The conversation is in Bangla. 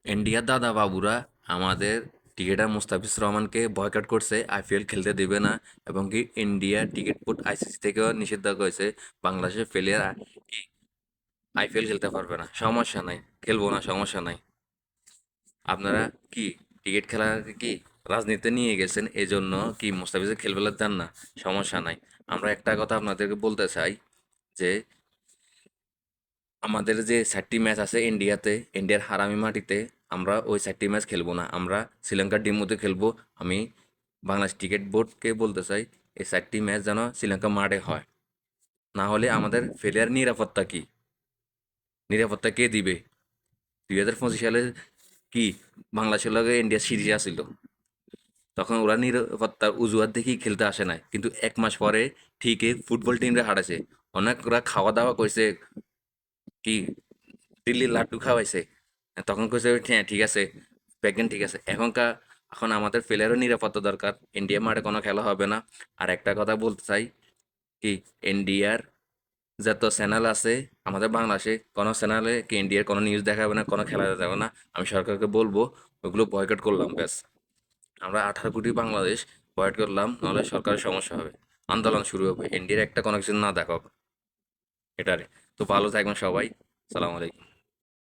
ইন্ডিয়ার দাদা বাবুরা আমাদের ক্রিকেটার মুস্তাফিজ রহমানকে বয়কট করছে, আইপিএল খেলতে দেবে না। এবং কি ইন্ডিয়া ক্রিকেট বোর্ড আইসিসি থেকেও নিষেধাজ্ঞা হয়েছে, বাংলাদেশের প্লেয়ার আইপিএল খেলতে পারবে না। সমস্যা নাই, খেলবো না, সমস্যা নাই। আপনারা কি ক্রিকেট খেলাকে কি রাজনীতিতে নিয়ে গেছেন, এই জন্য কি মুস্তাফিজের খেলবে দেন না? সমস্যা নাই। আমরা একটা কথা আপনাদেরকে বলতে চাই যে আমাদের যে 4টি ম্যাচ আছে ইন্ডিয়াতে, ইন্ডিয়ার হারামি মাটিতে, আমরা ওই 4টি ম্যাচ খেলবো না, আমরা শ্রীলঙ্কার ডিমোতে খেলবো। আমি বাংলাদেশ ক্রিকেট বোর্ডকে বলতে চাই, এই 4টি ম্যাচ যেন শ্রীলঙ্কা মাঠে হয়। না হলে আমাদের ফেলিয়ার নিরাপত্তা কি, নিরাপত্তা কে দিবে? 2025 সালে কি বাংলাদেশের লগে ইন্ডিয়া সিরিজ আসছিল, তখন ওরা নিরাপত্তার অজুহাত দেখেই খেলতে আসে নাই, কিন্তু 1 মাস পরে ঠিকই ফুটবল টিমরা হারাছে। অনেক ওরা খাওয়া দাওয়া করছে, কি দিল্লির লাড্ডু খাওয়াইছে, তখন কইছে হ্যাঁ ঠিক আছে, প্রেগনেন্ট ঠিক আছে। এখন আমাদের প্লেয়ারও নিরাপত্তা দরকার, ইন্ডিয়া মাঠে কোনো খেলা হবে না। আর একটা কথা বলতে চাই, কি ইন্ডিয়ার যত চ্যানেল আছে আমাদের বাংলাদেশে, কোনো চ্যানেলে কি ইন্ডিয়ার কোনো নিউজ দেখাবে না, কোনো খেলা দেখাবে না। আমি সরকারকে বলবো ওইগুলো বয়কট করলাম, ব্যাস। আমরা 18 কোটি বাংলাদেশ বয়কট করলাম, নাহলে সরকারের সমস্যা হবে, আন্দোলন শুরু হবে, ইন্ডিয়ার একটা কোনো কিছু না দেখো এটারে। তো ভালো থাকবেন সবাই, সালাম আলাইকুম।